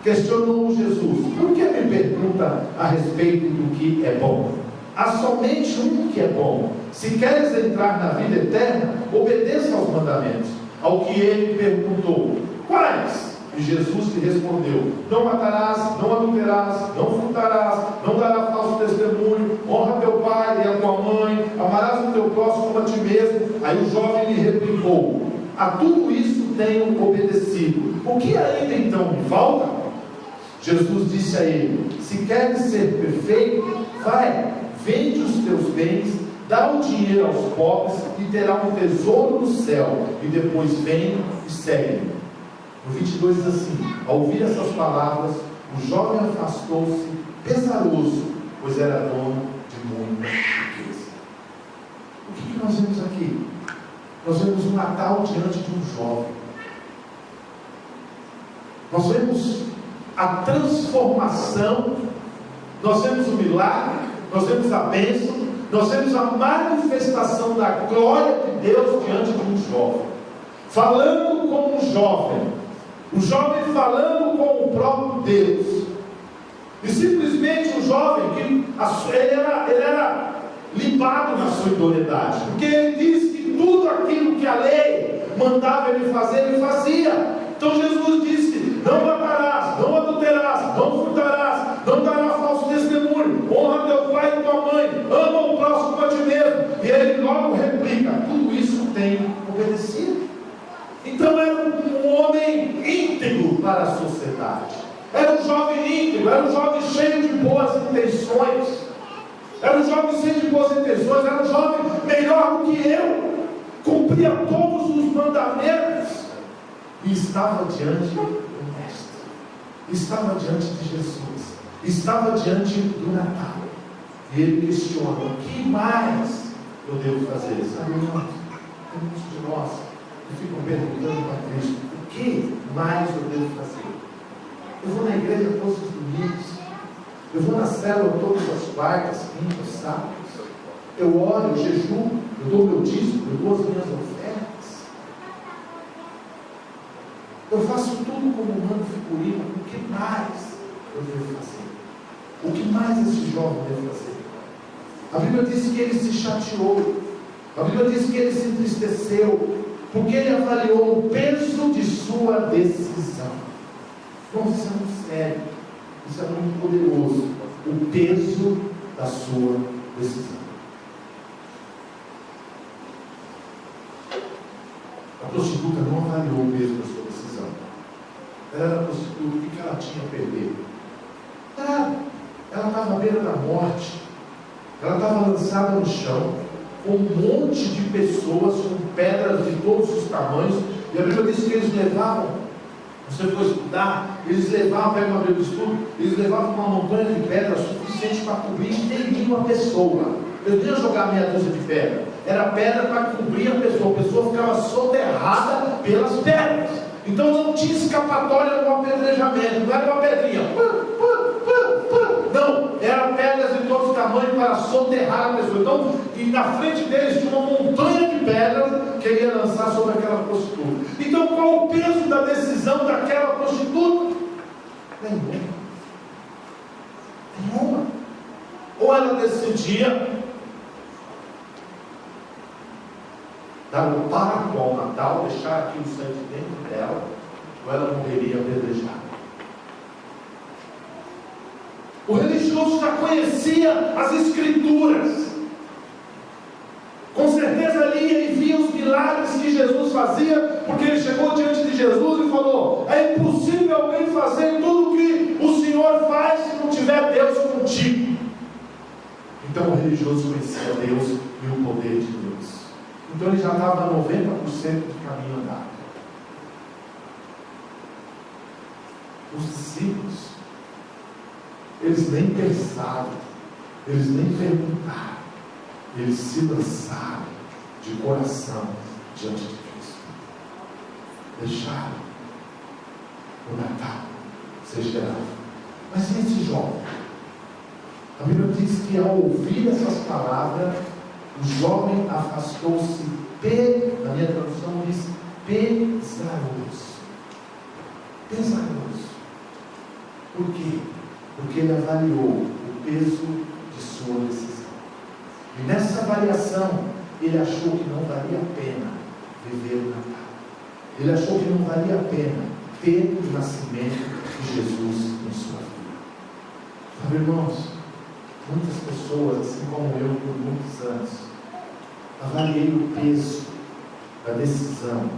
Questionou Jesus: por que me pergunta a respeito do que é bom? Há somente um que é bom. Se queres entrar na vida eterna, obedeça aos mandamentos. Ao que ele perguntou: quais? E Jesus lhe respondeu: não matarás, não adulterarás, não furtarás, não darás falso testemunho, honra teu pai e a tua mãe, amarás o teu próximo como a ti mesmo. Aí o jovem lhe replicou: a tudo isso tenho obedecido. O que ainda então me falta? Jesus disse a ele: se queres ser perfeito, vai, vende os teus bens, dá o dinheiro aos pobres e terá um tesouro no céu, e depois vem e segue-me. No 22 diz assim: ao ouvir essas palavras, o jovem afastou-se pesaroso, pois era dono de muita riqueza. O que nós vemos aqui? Nós vemos um Natal diante de um jovem. Nós vemos a transformação, nós vemos o milagre, nós vemos a bênção, nós vemos a manifestação da glória de Deus diante de um jovem, falando com um jovem, o jovem falando com o próprio Deus. E simplesmente um jovem que ele era limpado na sua idoneidade, porque ele disse que tudo aquilo que a lei mandava ele fazer, ele fazia. Então Jesus disse: não matarás, não adulterarás, não furtarás, não darás falso testemunho, honra teu pai e tua mãe, ama o próximo a ti mesmo. E ele logo replica: tudo isso tenho obedecido. Então era um homem íntegro para a sociedade, era um jovem íntegro, era um jovem cheio de boas intenções, era um jovem cheio de boas intenções, era um jovem melhor do que eu, cumpria todos os mandamentos, e estava diante do Mestre, estava diante de Jesus, estava diante do Natal. E ele questiona: o que mais eu devo fazer? Sabe, irmãos, muitos de nós que ficam perguntando para Cristo: o que mais eu devo fazer? Eu vou na igreja todos os domingos, eu vou na célula todas as quartas, quintas, sábados, eu oro, eu jejuo, eu dou meu dízimo, eu dou as minhas ofertas, eu faço tudo como manda o figurino. O que mais eu devo fazer? O que mais esse jovem deve fazer? A Bíblia diz que ele se chateou, a Bíblia diz que ele se entristeceu, porque ele avaliou o peso de sua decisão. Vamos ser muito sério, isso é muito poderoso, o peso da sua decisão. A prostituta não avaliou o peso da sua decisão. Ela era prostituta, o que ela tinha a perder? Ela estava à beira da morte, ela estava lançada no chão, com um monte de pessoas, com pedras de todos os tamanhos, e a Bíblia diz que eles levavam, você for estudar, eles levavam, pega uma Bíblia de estudo, eles levavam uma montanha de pedras suficiente para cobrir inteirinho a pessoa. Eles não iam jogar meia dúzia de pedra, era pedra para cobrir a pessoa ficava soterrada pelas pedras. Então não tinha escapatória no apedrejamento, não era uma pedrinha, não, eram pedras de todos os tamanhos para soterrar a pessoa. Então, e na frente deles tinha uma montanha de pedras que ele ia lançar sobre aquela prostituta. Então, qual o peso da decisão daquela prostituta? Nenhuma. Ou ela decidia dar o parto ao Natal, deixar aquilo sair de dentro dela, ou ela morreria apedrejada. O religioso já conhecia as Escrituras, com certeza lia e via os milagres que Jesus fazia, porque ele chegou diante de Jesus e falou: é impossível alguém fazer tudo o que o Senhor faz se não tiver Deus contigo. Então o religioso conhecia Deus e o poder de Deus. Então ele já estava a 90% de caminho andado. Os discípulos, eles nem pensaram, eles nem perguntaram, eles se lançaram de coração diante de Cristo. Deixaram o Natal ser gerado. Mas e esse jovem? A Bíblia diz que ao ouvir essas palavras, o jovem afastou-se, na minha tradução diz pesaroso. Pesaroso. Por quê? Porque ele avaliou o peso de sua decisão. E nessa avaliação, ele achou que não valia a pena viver o Natal. Ele achou que não valia a pena ter o nascimento de Jesus em sua vida. Sabe, irmãos, muitas pessoas, assim como eu por muitos anos, avaliei o peso da decisão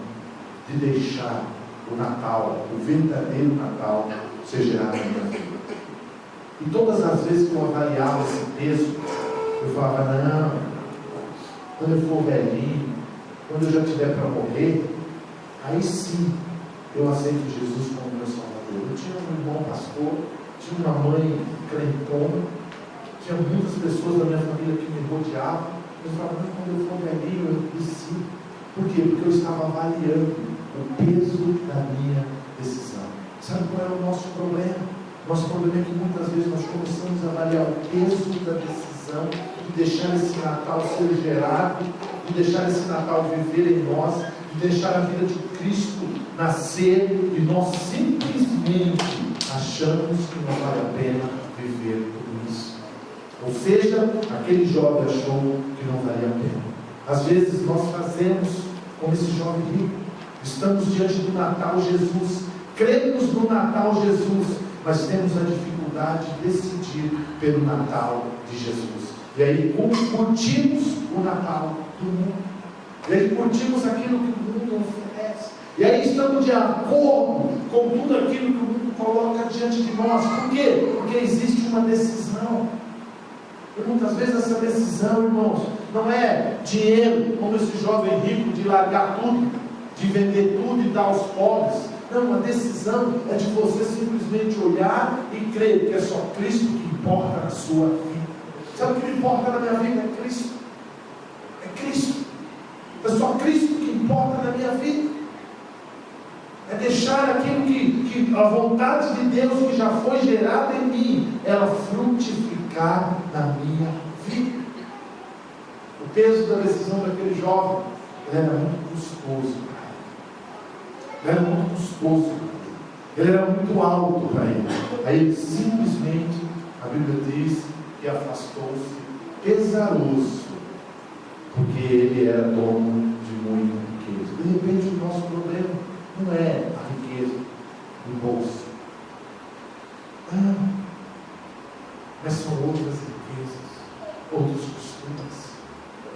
de deixar o Natal, o verdadeiro Natal, ser gerado na minha vida. E todas as vezes que eu avaliava esse peso, eu falava, não, quando eu for velhinho, quando eu já tiver para morrer, aí sim eu aceito Jesus como meu Salvador. Eu tinha um irmão pastor, tinha uma mãe crentona, tinha muitas pessoas da minha família que me rodeavam. Eu falava, não, quando eu for velhinho, eu decido. Por quê? Porque eu estava avaliando o peso da minha decisão. Sabe qual é o nosso problema? Nosso problema é que muitas vezes nós começamos a avaliar o peso da decisão de deixar esse Natal ser gerado, de deixar esse Natal viver em nós, de deixar a vida de Cristo nascer, e nós simplesmente achamos que não vale a pena viver tudo isso. Ou seja, aquele jovem achou que não valia a pena. Às vezes nós fazemos como esse jovem rico, estamos diante do Natal Jesus, cremos no Natal Jesus, mas temos a dificuldade de decidir pelo Natal de Jesus. E aí curtimos o Natal do mundo. E aí curtimos aquilo que o mundo oferece. E aí estamos de acordo com tudo aquilo que o mundo coloca diante de nós. Por quê? Porque existe uma decisão. E muitas vezes essa decisão, irmãos, não é dinheiro, como esse jovem rico, de largar tudo, de vender tudo e dar aos pobres. Não, a decisão é de você simplesmente olhar e crer que é só Cristo que importa na sua vida. Sabe o que me importa na minha vida? É Cristo. É Cristo. É só Cristo que importa na minha vida. É deixar aquilo que a vontade de Deus que já foi gerada em mim, ela frutificar na minha vida. O peso da decisão daquele jovem, ele era muito custoso para ele. Ele era muito custoso. Ele era muito alto para ele. Aí ele simplesmente, a Bíblia diz, que afastou-se pesaroso, porque ele era dono de muita riqueza. De repente o nosso problema não é a riqueza do bolso, não, mas são outras riquezas, outros costumes,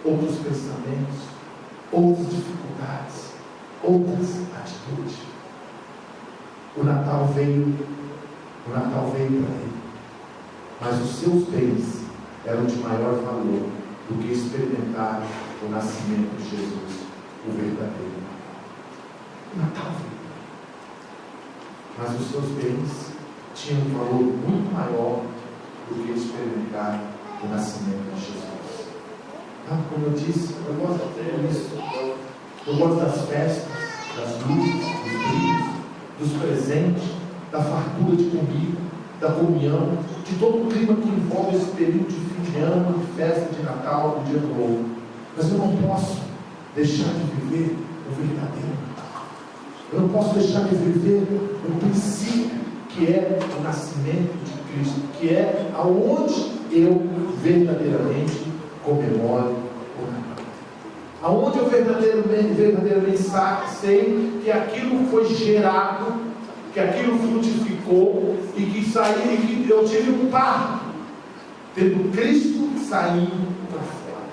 outros pensamentos, outras dificuldades, outras atitudes. O Natal veio para ele, mas os seus bens eram de maior valor do que experimentar o nascimento de Jesus, o verdadeiro Natal. O Natal veio, mas os seus bens tinham um valor muito maior do que experimentar o nascimento de Jesus. Como eu disse, eu gosto de tudo isso. Eu gosto das festas, das luzes, dos brilhos, dos presentes, da fartura de comida, da comunhão, de todo o clima que envolve esse período de fim de ano, de festa de Natal, do dia novo. Mas eu não posso deixar de viver o verdadeiro Natal. Eu não posso deixar de viver o princípio que é o nascimento de Cristo, que é aonde eu verdadeiramente comemoro o Natal. Aonde eu verdadeiramente sei que aquilo foi gerado, que aquilo frutificou e que saiu, e que eu tive um parto, tendo Cristo saindo para fora.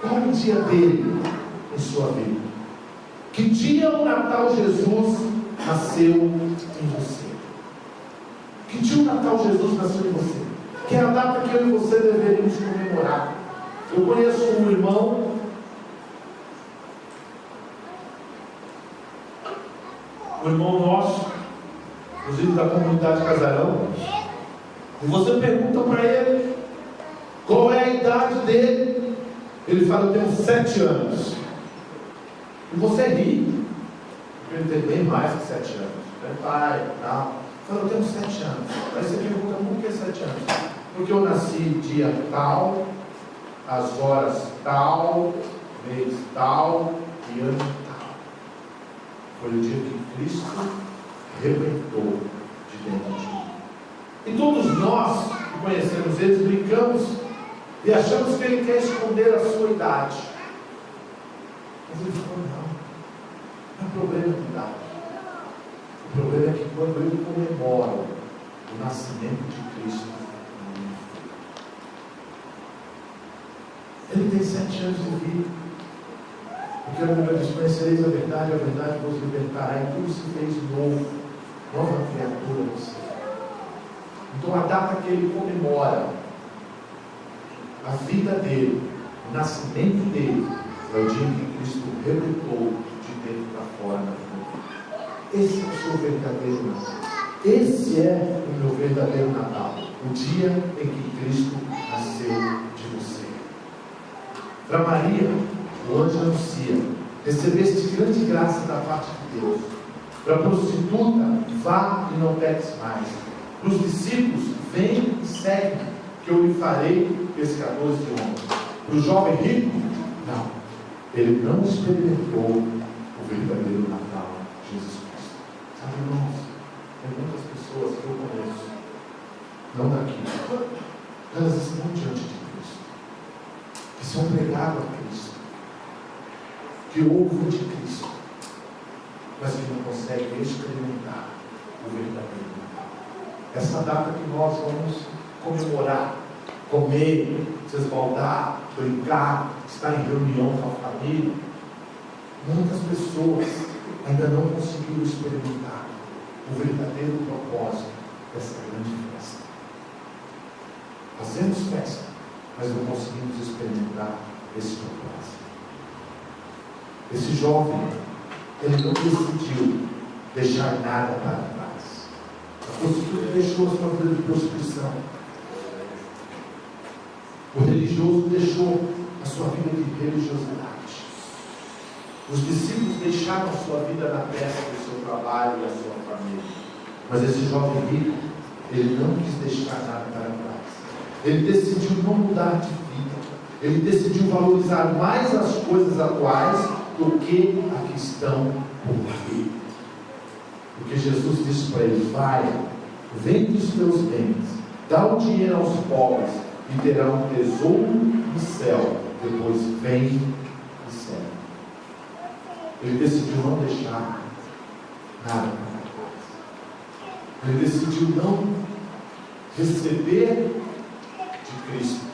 Qual é o dia dele em sua vida? Que dia o Natal Jesus nasceu em você? Que dia o Natal Jesus nasceu em você? Que é a data que eu e você deveríamos comemorar. Eu conheço um irmão, nosso, inclusive da comunidade Casarão, e você pergunta para ele qual é a idade dele, ele fala: eu tenho 7 anos. E você ri, porque ele tem bem mais que 7 anos. Meu pai, tal. Fala: eu tenho 7 anos. Aí você pergunta: por que 7 anos? Porque eu nasci dia tal, às horas tal, mês tal e ano tal. Foi o dia que Cristo arrebentou de dentro de mim. E todos nós que conhecemos eles brincamos e achamos que ele quer esconder a sua idade. Mas ele falou: não é problema de idade. O problema é que quando eu comemoro o nascimento de Cristo, ele tem 7 anos de vida. Porque a Bíblia diz: conhecereis a verdade vos libertará, e tudo se fez novo, nova criatura no Senhor. Então a data que ele comemora a vida dele, o nascimento dele, é o dia em que Cristo rebentou de dentro para fora na vida. Esse é o seu verdadeiro Natal. Esse é o meu verdadeiro Natal. O dia em que Cristo nasceu de você. Para Maria, o anjo anuncia: recebeste grande graça da parte de Deus. Para a prostituta, vá e não peques mais. Para os discípulos, vem e segue, que eu lhe farei pescadores de homens. Para o jovem rico, não. Ele não experimentou o verdadeiro Natal de Jesus Cristo. Sabe, irmãos, tem muitas pessoas que eu conheço, não daqui, elas estão diante de Cristo, que são pregados a Cristo, que ouvem de Cristo, mas que não conseguem experimentar o verdadeiro Natal. Essa data que nós vamos comemorar, comer, se esbaldar, brincar, estar em reunião com a família, muitas pessoas ainda não conseguiram experimentar o verdadeiro propósito dessa grande festa. Fazemos festa, mas não conseguimos experimentar esse propósito. Esse jovem, ele não decidiu deixar nada para trás. A prostituta deixou a sua vida de prostituição. O religioso deixou a sua vida de religiosidade. Os discípulos deixaram a sua vida na peça do seu trabalho e a sua família. Mas esse jovem rico, ele não quis deixar nada para trás. Ele decidiu não mudar de vida. Ele decidiu valorizar mais as coisas atuais do que a que estão por vir. Porque Jesus disse para ele: vai, vende os teus bens, dá o dinheiro aos pobres e terá um tesouro no céu. Depois vem e segue. Ele decidiu não deixar nada para trás. Ele decidiu não receber de Cristo,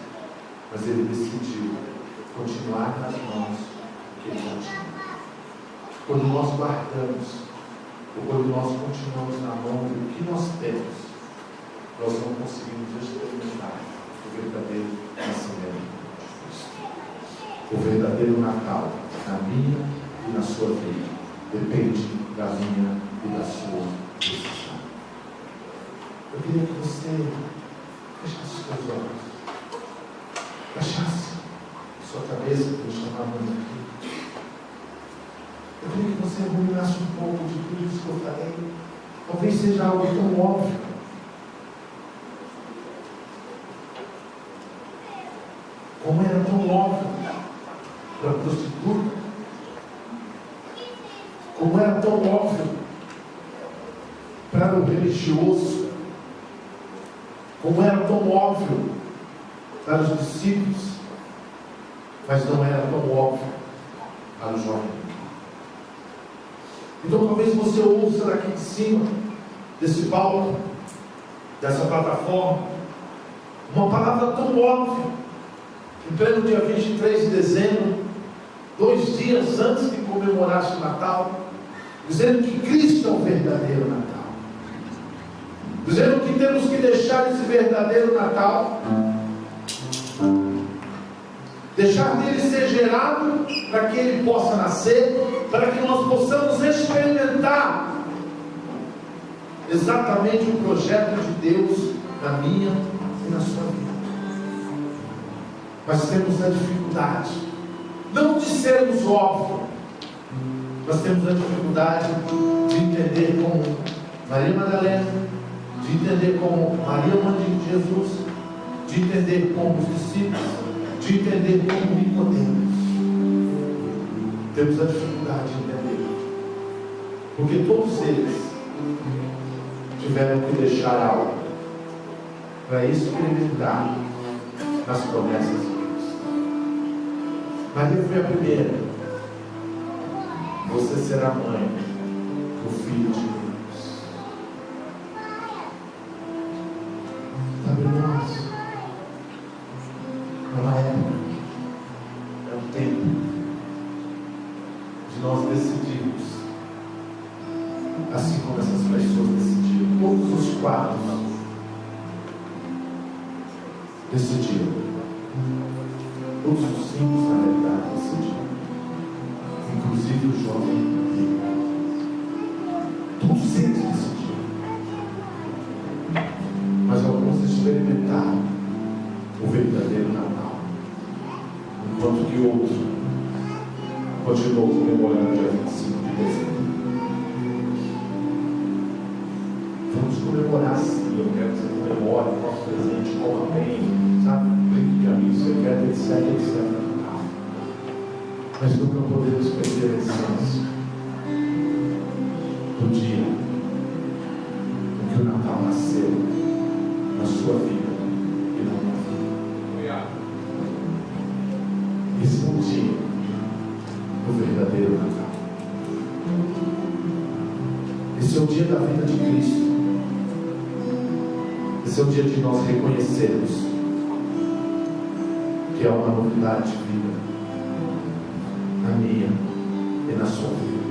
mas ele decidiu continuar nas mãos que ele já tinha. Quando nós guardamos, ou quando nós continuamos na mão do que nós temos, nós não conseguimos experimentar o verdadeiro nascimento de Cristo. O verdadeiro Natal, na minha e na sua vida, depende da minha e da sua decisão. Eu queria que você fechasse os seus olhos, baixasse sua cabeça, para eu chamar a mãe aqui. Eu queria que você ruminasse um pouco de tudo isso que eu falei. Talvez seja algo tão óbvio. Como era tão óbvio para a prostituta, como era tão óbvio para o religioso, como era tão óbvio para os discípulos, mas não era tão óbvio para o jovem. Então talvez você ouça daqui de cima, desse palco, dessa plataforma, uma palavra tão óbvia, em pleno dia 23 de dezembro, 2 dias antes de comemorar o Natal, dizendo que Cristo é o verdadeiro Natal, dizendo que temos que deixar esse verdadeiro Natal, deixar dele ser gerado para que ele possa nascer, para que nós possamos experimentar exatamente o projeto de Deus na minha e na sua vida. Mas temos a dificuldade, não de sermos óbvios, nós temos a dificuldade de entender como Maria Madalena, de entender como Maria, mãe de Jesus, de entender como os discípulos, de entender como Nicodemos. Temos a dificuldade de entender, porque todos eles tiveram que deixar algo para experimentar nas promessas de Cristo. Maria foi a primeira. Você será mãe do Filho de Deus. nós decidimos, assim como essas pessoas decidiram, todos os quatro decidiram, todos os cinco na realidade decidiram, inclusive o jovem rico, todos eles decidiram, mas alguns experimentaram o verdadeiro Natal, enquanto que outros continuou comemorando dia 25 de dezembro. Vamos comemorar sim, eu quero que você comemore o nosso presente, coma bem, sabe? Brinque de amigos, você quer, etc. Mas nunca podemos perder a essência do dia em que o Natal nasceu na sua vida e na minha vida. Esse é o dia do verdadeiro Natal. Esse é o dia da vida de Cristo. Esse é o dia de nós reconhecermos que é uma novidade de vida na minha e na sua vida.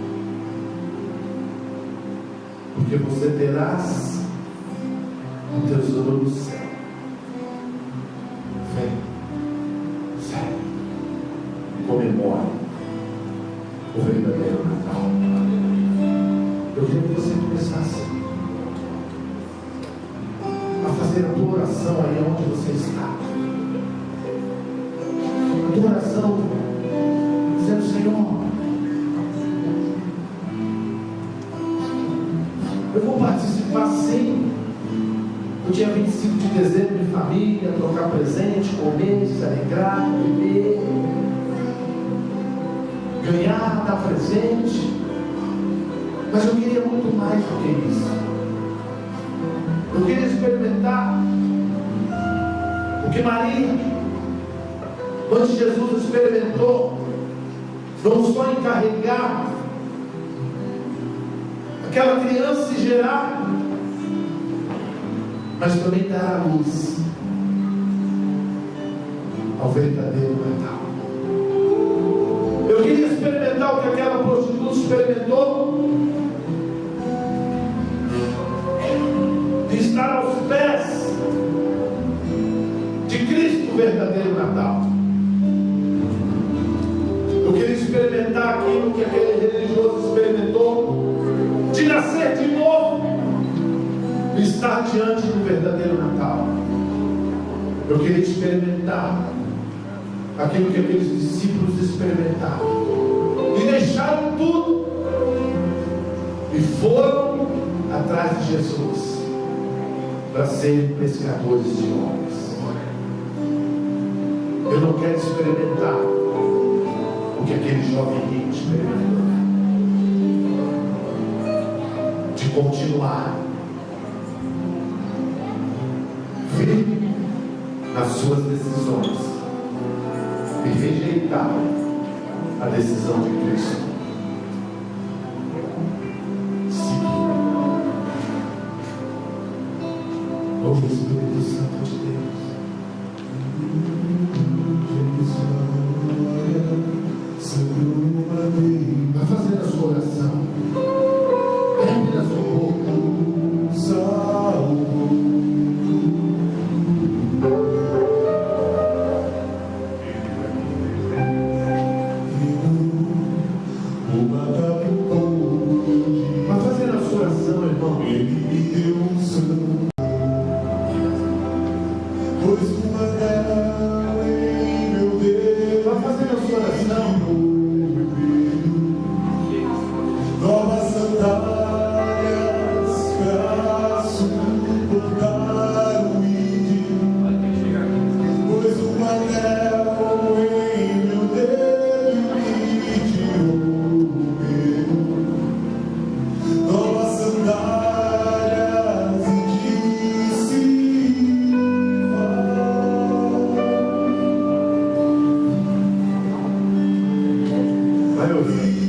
Porque você terás um tesouro no céu. Vem, sério, comemore o verdadeiro Natal. Eu queria que você começasse a fazer a tua oração aí onde você está. A tua oração dizendo: Senhor, eu vou participar sim do dia 25 de dezembro em família, trocar presente, comer, se alegrar, beber, ganhar, dar presente. Mas eu queria muito mais do que isso. Eu queria experimentar o que Maria, antes Jesus experimentou, não só encarregar aquela criança e gerar, mas também dar a luz ao verdadeiro Natal. Eu queria experimentar o que aquela prostituta experimentou, de estar aos pés de Cristo, o verdadeiro Natal. Eu queria experimentar aquilo que aquele religioso experimentou, de nascer de novo e estar diante do verdadeiro Natal. Eu queria experimentar aquilo que aqueles discípulos experimentaram e deixaram tudo e foram atrás de Jesus para serem pescadores de homens. Eu não quero experimentar o que aquele jovem rico experimentou, de continuar firme nas suas decisões e rejeitar a decisão de Cristo. Seguir o Espírito Santo de Deus. Vai fazer a sua oração. Abre a sua boca. Vai fazer a sua oração, irmão. Ele me deu um sangue, pois uma dela em meu Deus. Vai fazer a sua oração. Novas sandálias para suportar o ídolo, pois um anel em meu dedo me tirou o medo. Novas sandálias e disse: vai ouvir.